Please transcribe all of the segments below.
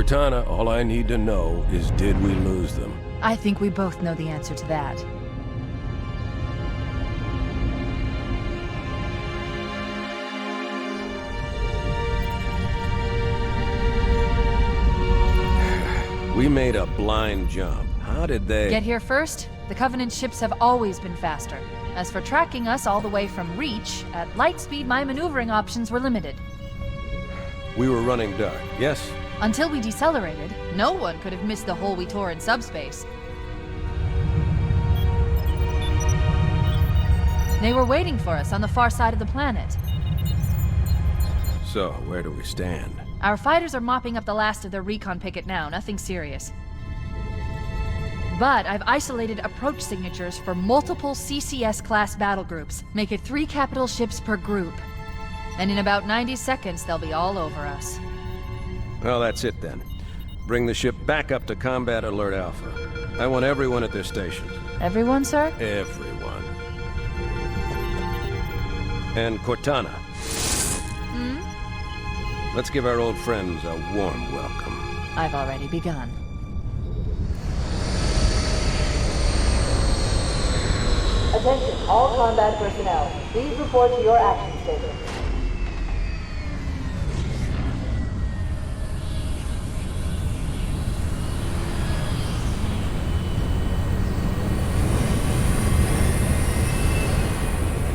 Cortana, all I need to know is did we lose them? I think we both know the answer to that. We made a blind jump. How did they... Get here first? The Covenant ships have always been faster. As for tracking us all the way from Reach, at light speed my maneuvering options were limited. We were running dark, yes? Until we decelerated, no one could have missed the hole we tore in subspace. They were waiting for us on the far side of the planet. So, where do we stand? Our fighters are mopping up the last of their recon picket now, nothing serious. But I've isolated approach signatures for multiple CCS-class battle groups. Make it 3 capital ships per group. And in about 90 seconds, they'll be all over us. Well, that's it then. Bring the ship back up to Combat Alert Alpha. I want everyone at their stations. Everyone, sir? Everyone. And Cortana. Let's give our old friends a warm welcome. I've already begun. Attention, all combat personnel. Please report to your action station.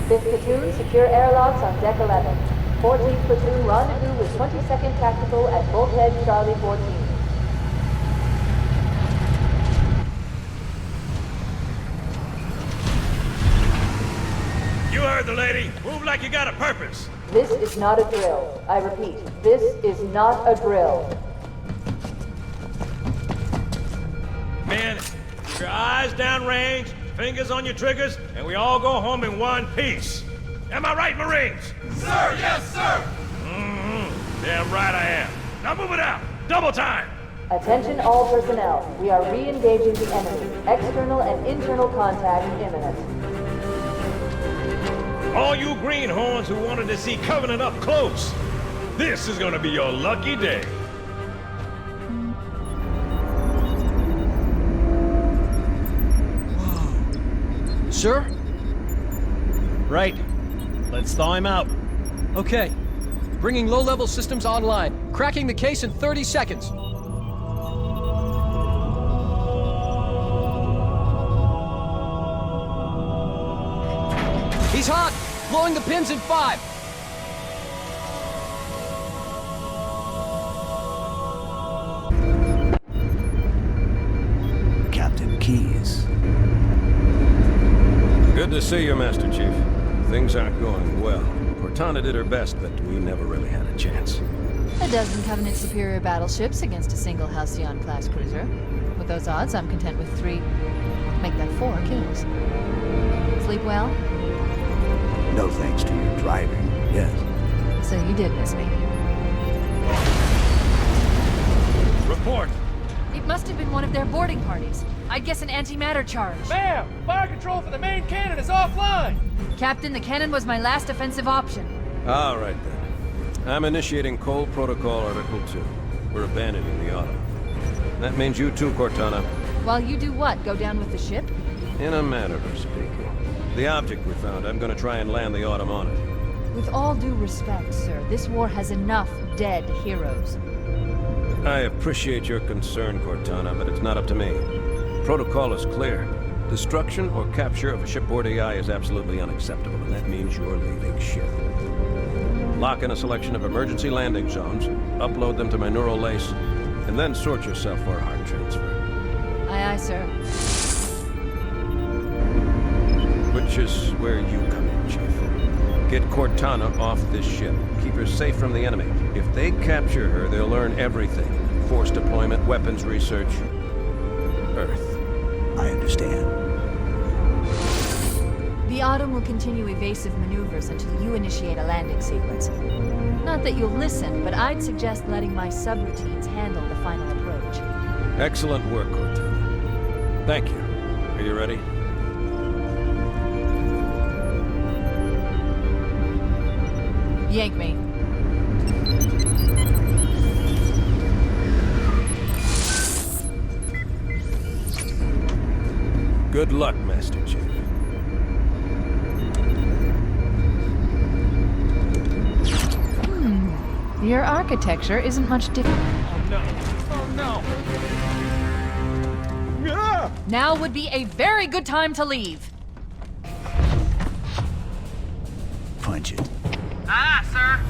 Fifth platoon, secure airlocks on deck 11. 14th platoon, rendezvous with 22nd Tactical at Bulkhead Charlie 14. You heard the lady. Move like you got a purpose. This is not a drill. I repeat, this is not a drill. Men, keep your eyes downrange, fingers on your triggers, and we all go home in one piece. Am I right, Marines? Sir, yes, sir! Damn right I am. Now move it out. Double time. Attention all personnel. We are re-engaging the enemy. External and internal contact imminent. All you greenhorns who wanted to see Covenant up close, this is gonna be your lucky day. Sir? Right. Let's thaw him out. Okay. Bringing low-level systems online. Cracking the case in 30 seconds. He's hot! Blowing the pins in 5! Captain Keyes. Good to see you, Master Chief. Things aren't going well. Cortana did her best, but we never really had a chance. A dozen Covenant superior battleships against a single Halcyon-class cruiser. With those odds, I'm content with 3, make that 4 kills. Sleep well? No thanks to your driving, yes. So you did miss me. Report. It must have been one of their boarding parties. I'd guess an antimatter charge. Ma'am, fire control for the main cannon is offline! Captain, the cannon was my last offensive option. All right, then. I'm initiating Cole Protocol Article 2. We're abandoning the Autumn. That means you too, Cortana. While you do what? Go down with the ship? In a manner of speaking. The object we found, I'm gonna try and land the Autumn on it. With all due respect, sir, this war has enough dead heroes. I appreciate your concern, Cortana, but it's not up to me. Protocol is clear. Destruction or capture of a shipboard AI is absolutely unacceptable, and that means you're leaving ship. Lock in a selection of emergency landing zones, upload them to my neural lace, and then sort yourself for a heart transfer. Aye, aye, sir. Which is where you come in, Chief. Get Cortana off this ship. Keep her safe from the enemy. If they capture her, they'll learn everything. Force deployment, weapons research, Earth. I understand. The Autumn will continue evasive maneuvers until you initiate a landing sequence. Not that you'll listen, but I'd suggest letting my subroutines handle the final approach. Excellent work, Cortana. Thank you. Are you ready? Yank me. Good luck, Master Chief. Your architecture isn't much different. Oh no! Ah! Now would be a very good time to leave. Punch it. Aye, sir.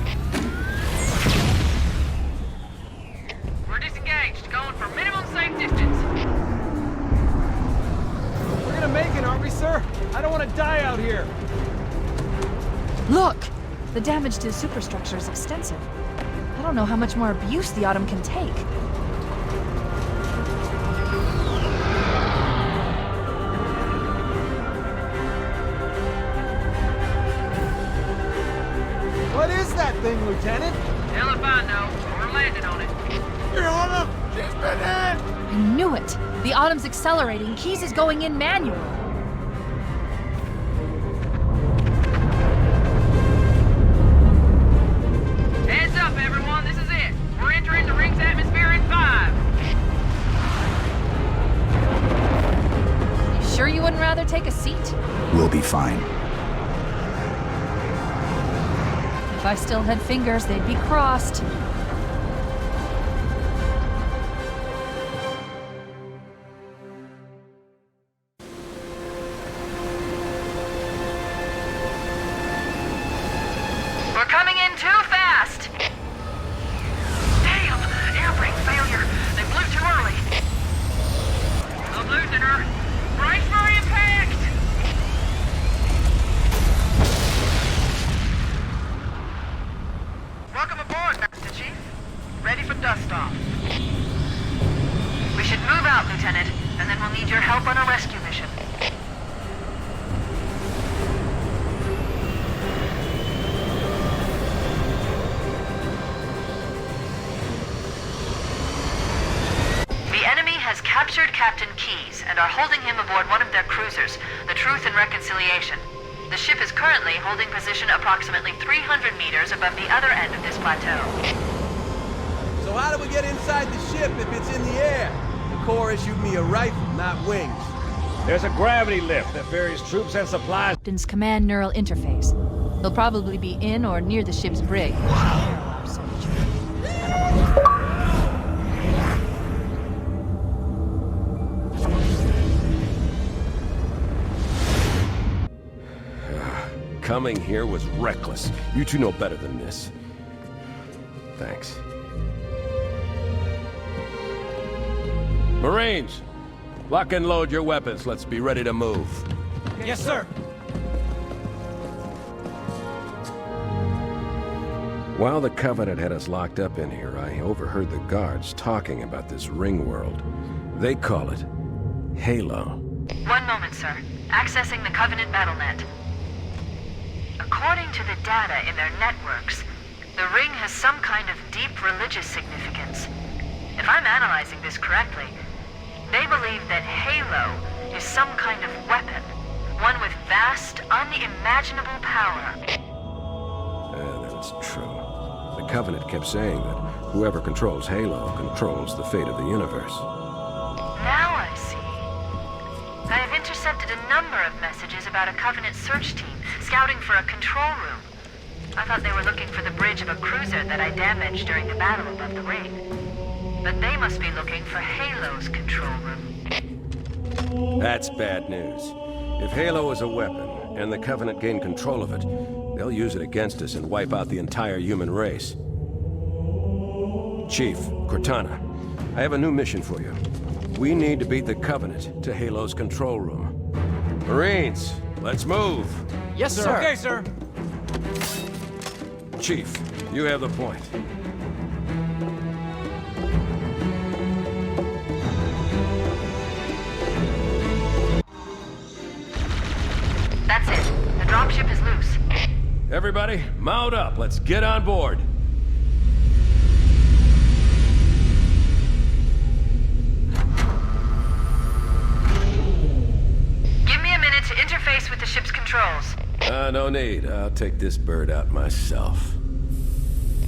We're disengaged, going for minimum safe distance. We're gonna make it, aren't we, sir? I don't want to die out here. Look! The damage to the superstructure is extensive. I don't know how much more abuse the Autumn can take. What is that thing, Lieutenant? Hell if I know, but we're landing on it. Your Honor, she's been hit! I knew it! The Autumn's accelerating. Keyes is going in manual. Heads up, everyone, this is it. We're entering the ring's atmosphere in 5. You sure you wouldn't rather take a seat? We'll be fine. If I still had fingers, they'd be crossed. We're coming in too fast! Damn! Air brake failure! They blew too early! I'm losing her! Brace for impact! Welcome aboard, Master Chief. Ready for dust-off. We should move out, Lieutenant, and then we'll need your help on a rescue mission. The enemy has captured Captain Keyes and are holding him aboard one of their cruisers, the Truth and Reconciliation. The ship is currently holding position approximately 300 meters above the other end of this plateau. So how do we get inside the ship if it's in the air? The Corps issued me a rifle, not wings. There's a gravity lift that ferries troops and supplies. Captain's command neural interface. They'll probably be in or near the ship's brig. Coming here was reckless. You two know better than this. Thanks. Marines, lock and load your weapons. Let's be ready to move. Yes, sir. While the Covenant had us locked up in here, I overheard the guards talking about this ring world. They call it Halo. 1 moment, sir. Accessing the Covenant BattleNet. According to the data in their networks, the ring has some kind of deep religious significance. If I'm analyzing this correctly, they believe that Halo is some kind of weapon, one with vast, unimaginable power. That's true. The Covenant kept saying that whoever controls Halo controls the fate of the universe. Now I see. I have intercepted a number of messages about a Covenant search team scouting for a control room. I thought they were looking for the bridge of a cruiser that I damaged during the battle above the ring. But they must be looking for Halo's control room. That's bad news. If Halo is a weapon, and the Covenant gain control of it, they'll use it against us and wipe out the entire human race. Chief, Cortana, I have a new mission for you. We need to beat the Covenant to Halo's control room. Marines, let's move! Yes, sir. Okay, sir. Chief, you have the point. That's it. The dropship is loose. Everybody, mount up. Let's get on board. Give me a minute to interface with the ship's controls. No need. I'll take this bird out myself.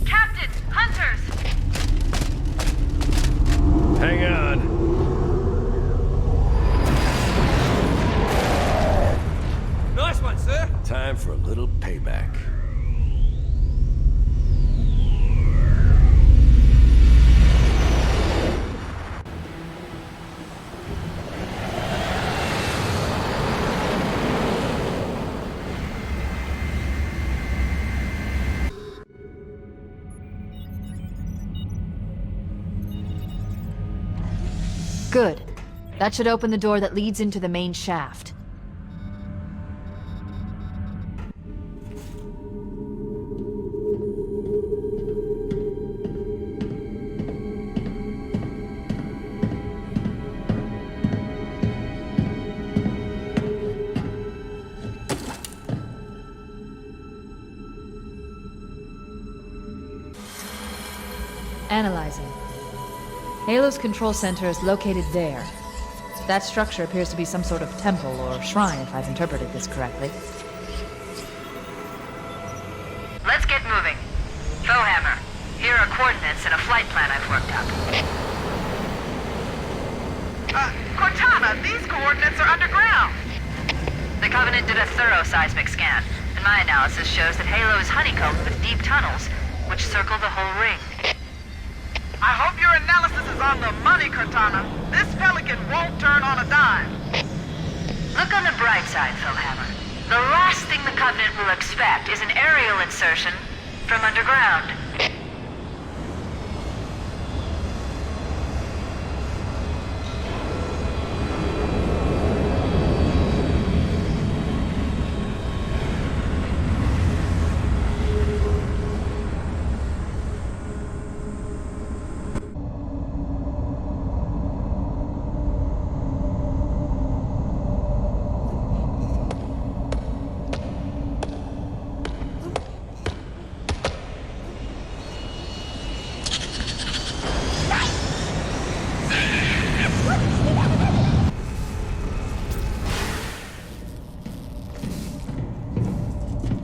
Captain! Hunters! Hang on. sir. Time for a little payback. Good. That should open the door that leads into the main shaft. Analyzing. Halo's control center is located there. That structure appears to be some sort of temple or shrine, if I've interpreted this correctly. Let's get moving. Foehammer, here are coordinates and a flight plan I've worked up. Cortana, these coordinates are underground. The Covenant did a thorough seismic scan, and my analysis shows that Halo is honeycombed with deep tunnels, which circle the whole ring. I hope your analysis is on the money, Cortana. This Pelican won't turn on a dime. Look on the bright side, Foehammer. The last thing the Covenant will expect is an aerial insertion from underground.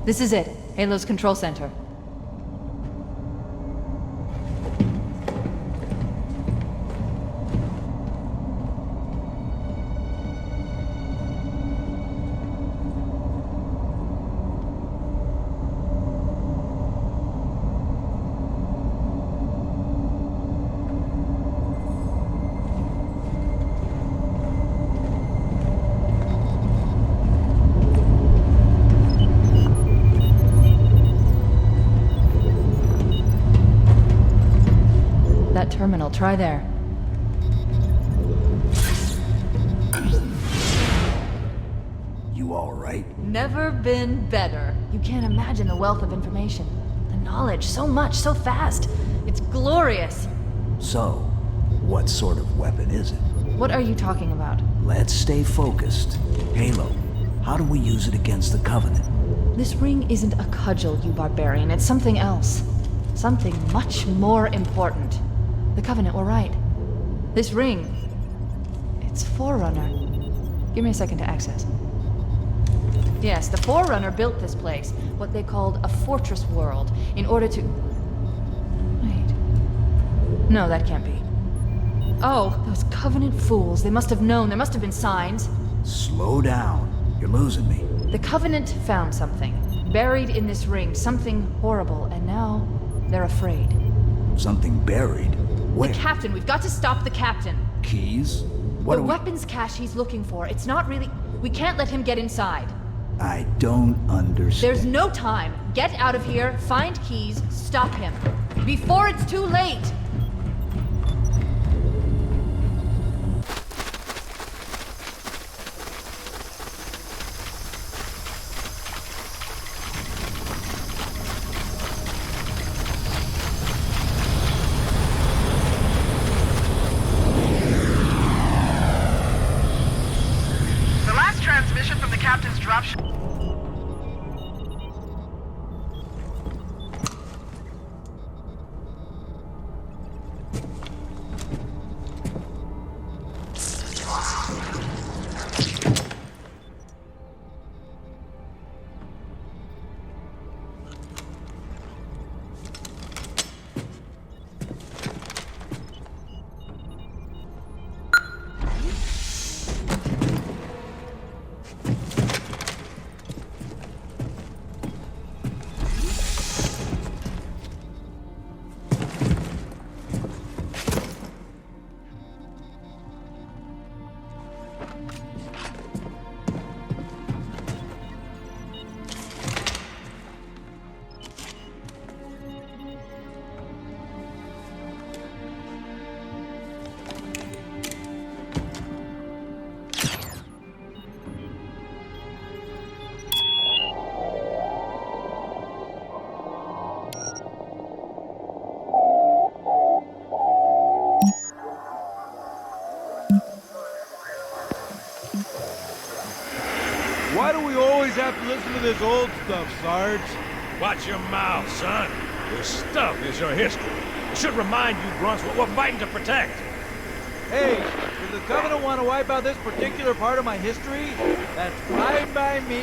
This is it. Halo's control center. Terminal. Try there. You all right? Never been better. You can't imagine the wealth of information. The knowledge, so much, so fast. It's glorious. So, what sort of weapon is it? What are you talking about? Let's stay focused. Halo, how do we use it against the Covenant? This ring isn't a cudgel, you barbarian. It's something else. Something much more important. The Covenant were right. This ring, it's Forerunner. Give me a second to access. Yes, the Forerunner built this place, what they called a fortress world, in order to... Wait. No, that can't be. Oh, those Covenant fools. They must have known. There must have been signs. Slow down. You're losing me. The Covenant found something. Buried in this ring. Something horrible, and now they're afraid. Something buried? Where? The captain. We've got to stop the captain. Keys? What The are we... weapons cache he's looking for. It's not really... We can't let him get inside. I don't understand. There's no time. Get out of here, find keys, stop him. Before it's too late! The last transmission from the captain's dropship. listen to this old stuff, Sarge. Watch your mouth, son. This stuff is your history. It should remind you grunts what we're fighting to protect. Hey, does the Covenant want to wipe out this particular part of my history? That's fine by me.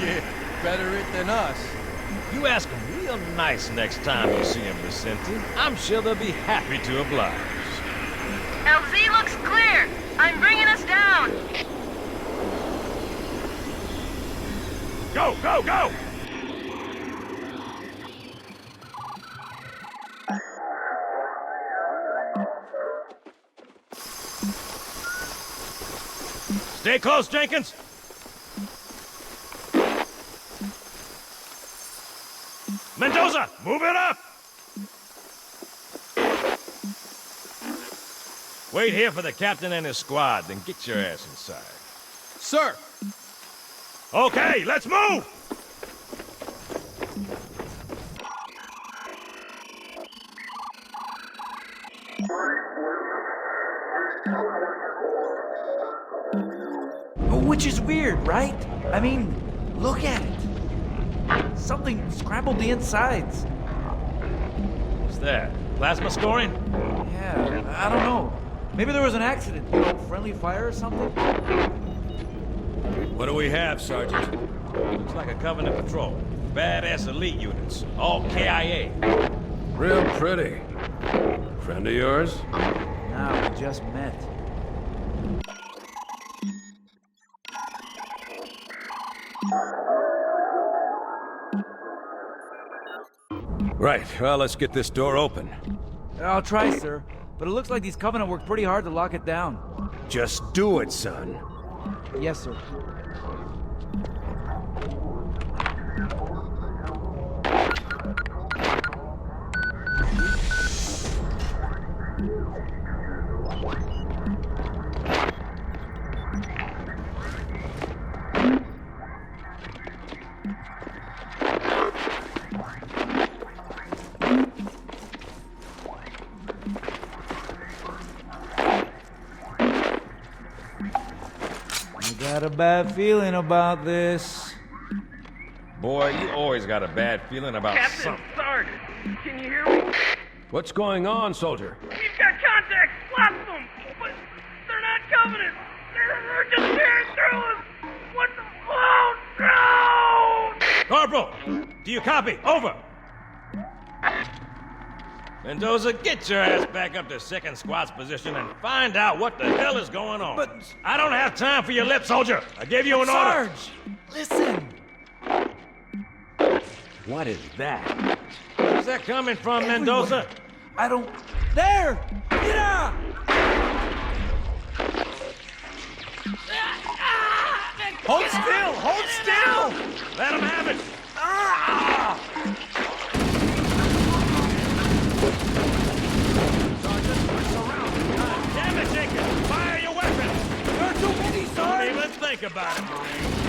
Yeah, better it than us. You ask them real nice next time you see them, Vicente. I'm sure they'll be happy to oblige. LZ looks clear. I'm bringing us down. Go, go, go! Stay close, Jenkins! Mendoza, move it up! Wait here for the captain and his squad, then get your ass inside. Sir! Okay, let's move! Which is weird, right? I mean, look at it. Something scrambled the insides. What's that? Plasma scoring? Yeah, I don't know. Maybe there was an accident, you know, friendly fire or something? What do we have, Sergeant? Looks like a Covenant patrol. Badass elite units. All KIA. Real pretty. Friend of yours? Nah, we just met. Right, well, let's get this door open. I'll try, sir. But it looks like these Covenant worked pretty hard to lock it down. Just do it, son. Yes, sir. Got a bad feeling about this. Boy, you always got a bad feeling about something. Sarge, can you hear me? What's going on, soldier? We've got contacts, lots of them, but they're not Covenant. They're just tearing through us. What the? Oh, no! Corporal, do you copy? Over. Mendoza, get your ass back up to second squad's position and find out what the hell is going on. But I don't have time for your lip, soldier. I gave you an order. Sarge, listen. What is that? Where's that coming from, Mendoza? I don't... There! Mira! Hold still! Hold still! Let him have it! Sergeant, we're surrounded. God damn it, Jenkins! Fire your weapons! There are too many, Don't Sarge! even think about it, Marine.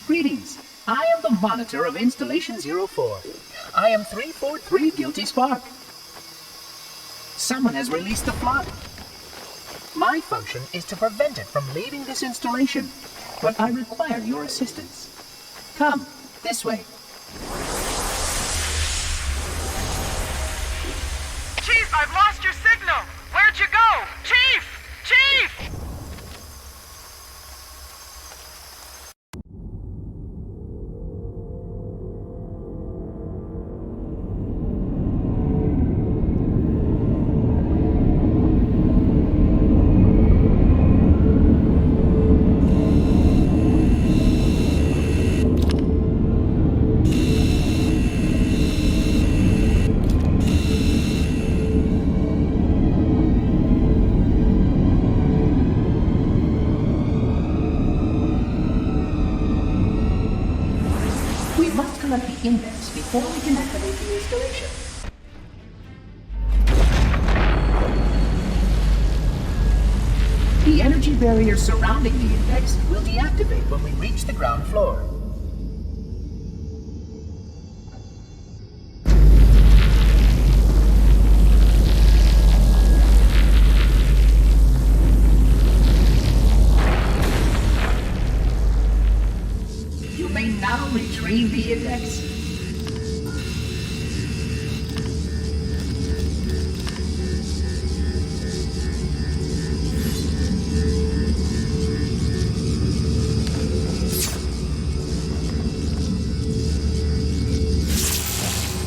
Greetings. I am the monitor of Installation 04. I am 343 Guilty Spark. Someone has released the flood. My function is to prevent it from leaving this installation, but I require your assistance. Come, this way. Chief, I've lost your signal. Where'd you go? Chief! Chief! barriers surrounding the index will deactivate when we reach the ground floor. You may now retrieve the index.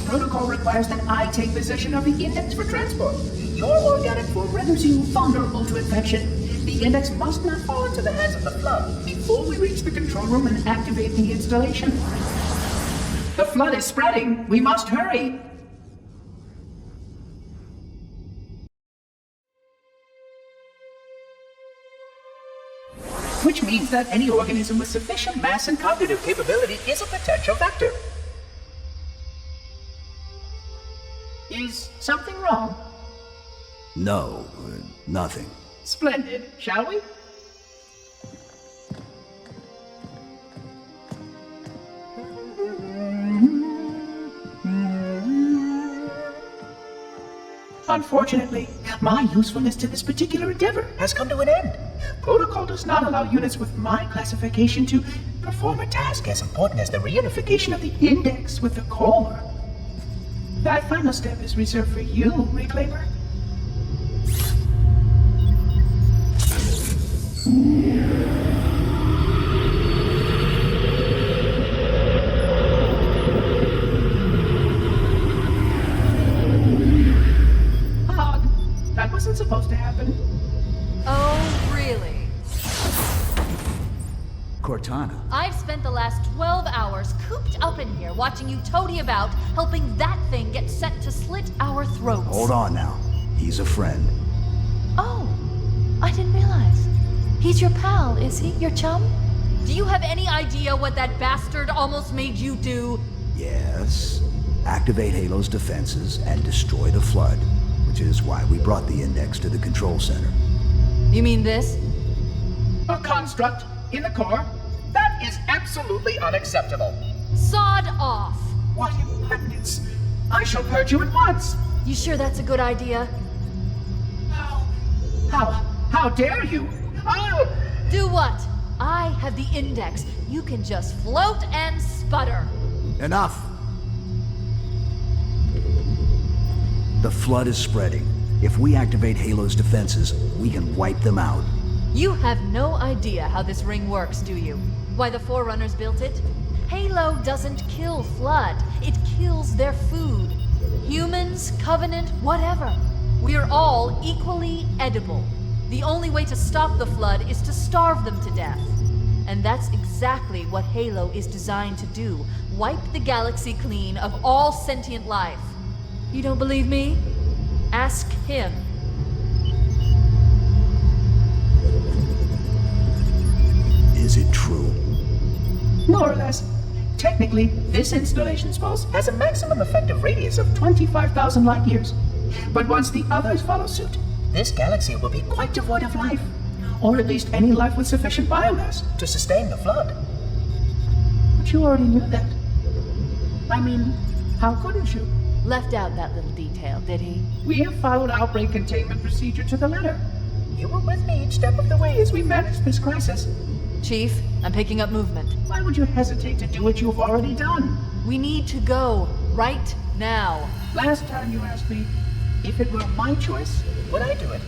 Protocol requires that I take possession of the index for transport. Your organic form renders you vulnerable to infection. The index must not fall into the hands of the Flood before we reach the control room and activate the installation. The Flood is spreading. We must hurry. Which means that any organism with sufficient mass and cognitive capability is a potential vector. Is something wrong? No, nothing. Splendid, shall we? Unfortunately, my usefulness to this particular endeavor has come to an end. Protocol does not allow units with my classification to perform a task as important as the reunification of the index with the core. That final step is reserved for you, Reclaimer. Odd. That wasn't supposed to happen. Oh, really? Cortana. I've spent the last 12 hours cooped up in here watching you toady about, helping that thing get set to slit our throats. Hold on now. He's a friend. Oh, I didn't realize. He's your pal, is he? Your chum? Do you have any idea what that bastard almost made you do? Yes. Activate Halo's defenses and destroy the Flood, which is why we brought the index to the control center. You mean this? A construct in the core? That is absolutely unacceptable. Sod off! What impertinence! I shall purge you at once! You sure that's a good idea? How dare you? I'll... Do what? I have the index. You can just float and sputter. Enough! The Flood is spreading. If we activate Halo's defenses, we can wipe them out. You have no idea how this ring works, do you? Why the Forerunners built it? Halo doesn't kill Flood. It kills their food. Humans, Covenant, whatever. We're all equally edible. The only way to stop the Flood is to starve them to death. And that's exactly what Halo is designed to do. Wipe the galaxy clean of all sentient life. You don't believe me? Ask him. Is it true? More or less. Technically, this installation's pulse has a maximum effective radius of 25,000 light years. But once the others follow suit, this galaxy will be quite devoid of life. Or at least any life with sufficient biomass to sustain the Flood. But you already knew that. I mean, how couldn't you? Left out that little detail, did he? We have followed outbreak containment procedure to the letter. You were with me each step of the way as we managed this crisis. Chief, I'm picking up movement. Why would you hesitate to do what you've already done? We need to go right now. Last time you asked me, if it were my choice, would I do it?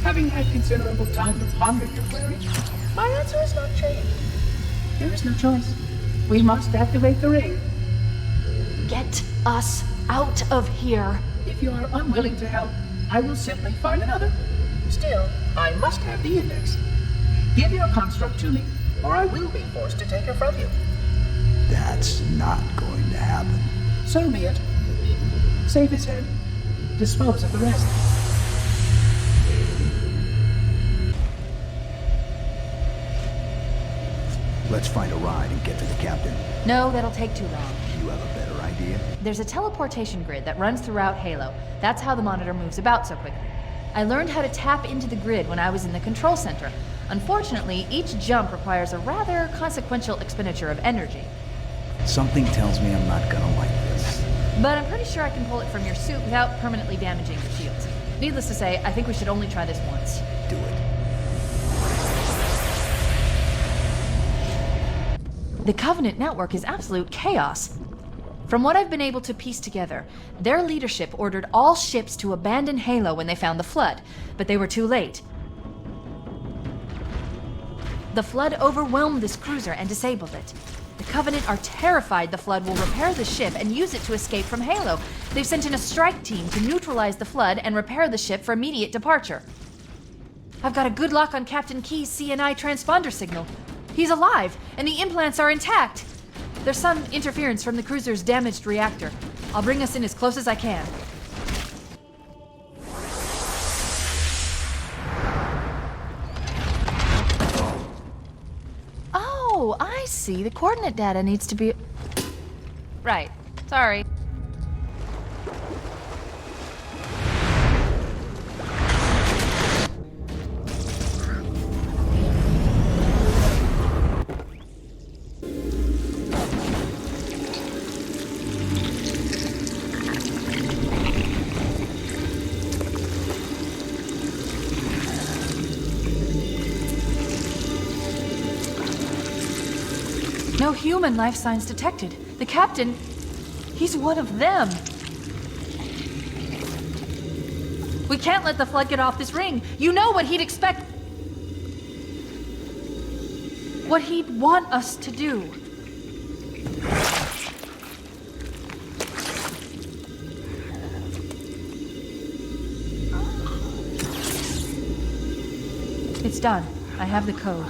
Having had considerable time to ponder your query, my answer has not changed. There is no choice. We must activate the ring. Get us out of here. If you are unwilling to help, I will simply find another. Still, I must have the index. Give your construct to me, or I will be forced to take her from you. That's not going to happen. So be it. Save his head. Dispose of the rest. Let's find a ride and get to the captain. No, that'll take too long. You have a better idea? There's a teleportation grid that runs throughout Halo. That's how the monitor moves about so quickly. I learned how to tap into the grid when I was in the control center. Unfortunately, each jump requires a rather consequential expenditure of energy. Something tells me I'm not gonna like this. But I'm pretty sure I can pull it from your suit without permanently damaging your shields. Needless to say, I think we should only try this once. Do it. The Covenant network is absolute chaos. From what I've been able to piece together, their leadership ordered all ships to abandon Halo when they found the Flood, but they were too late. The Flood overwhelmed this cruiser and disabled it. The Covenant are terrified the Flood will repair the ship and use it to escape from Halo. They've sent in a strike team to neutralize the Flood and repair the ship for immediate departure. I've got a good lock on Captain Key's CNI transponder signal. He's alive, and the implants are intact. There's some interference from the cruiser's damaged reactor. I'll bring us in as close as I can. Oh, I see. The coordinate data needs to be... Right. Sorry. No human life signs detected. The captain, he's one of them. We can't let the Flood get off this ring. You know what he'd expect. What he'd want us to do. It's done. I have the code.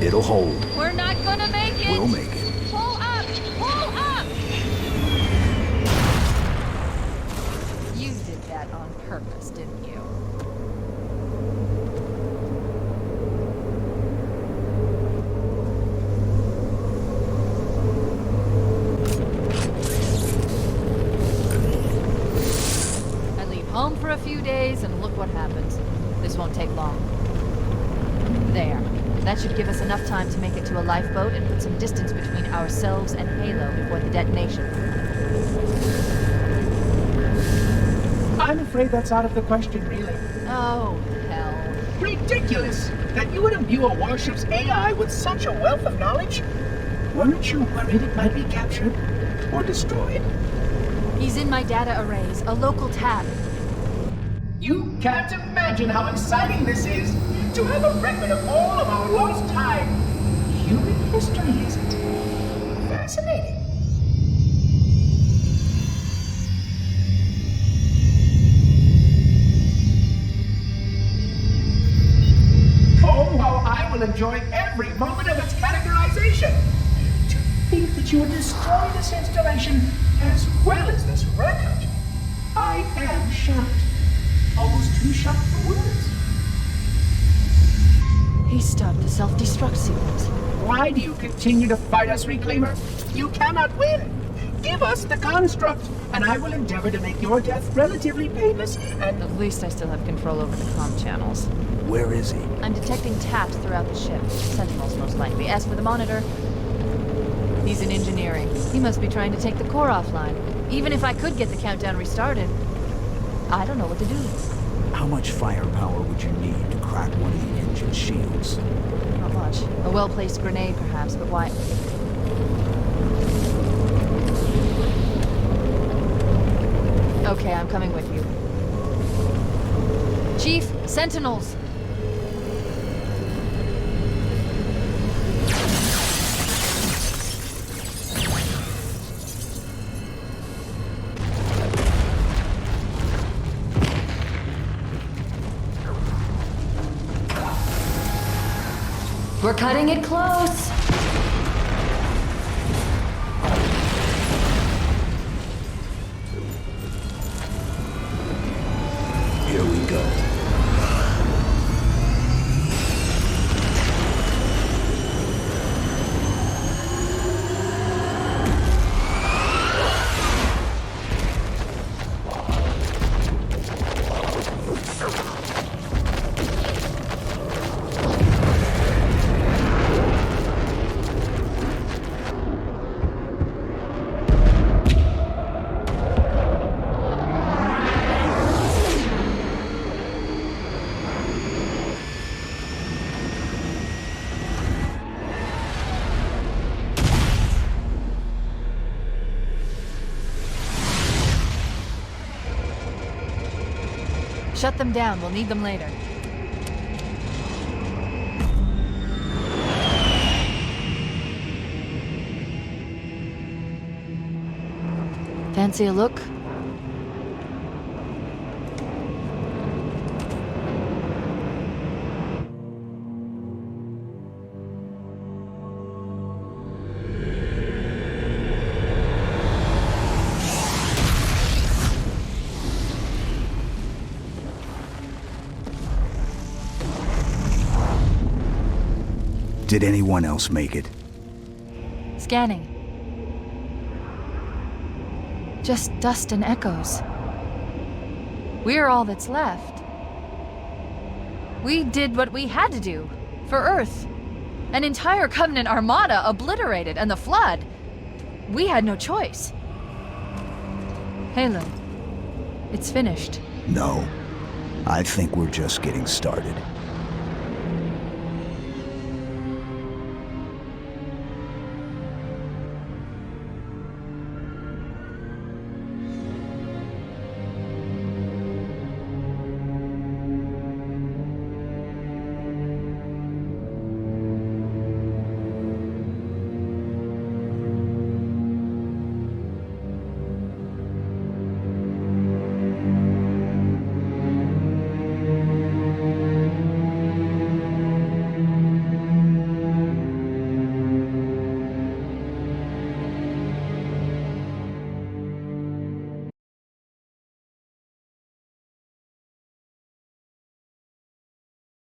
It'll hold. We're not gonna make it! We'll make it. Pull up! Pull up! You did that on purpose, didn't you? I leave home for a few days and look what happens. This won't take long. There. That should give us enough time to make it to a lifeboat and put some distance between ourselves and Halo before the detonation. I'm afraid that's out of the question, really. Oh, hell. Ridiculous! That you would imbue a warship's AI with such a wealth of knowledge? Weren't you worried it might be captured or destroyed? He's in my data arrays, a local tab. You can't imagine how exciting this is to have a record of all of our lost time. Human history, isn't it? Fascinating. Oh, how I will enjoy every moment of its categorization. To think that you would destroy this installation as well as this record. I am shocked. Almost too shocked for words. He stopped the self-destruct sequence. Why do you continue to fight us, Reclaimer? You cannot win. Give us the construct, and I will endeavor to make your death relatively painless and... At least I still have control over the comm channels. Where is he? I'm detecting taps throughout the ship. Sentinels, most likely. As for the monitor... He's in engineering. He must be trying to take the core offline. Even if I could get the countdown restarted, I don't know what to do. How much firepower would you need to crack one of the engine shields? Not much. A well-placed grenade, perhaps, but why? Okay, I'm coming with you. Chief, Sentinels! We're cutting it close. Here we go. Shut them down. We'll need them later. Fancy a look? Did anyone else make it? Scanning. Just dust and echoes. We're all that's left. We did what we had to do. For Earth. An entire Covenant armada obliterated, and the Flood. We had no choice. Halo. It's finished. No. I think we're just getting started.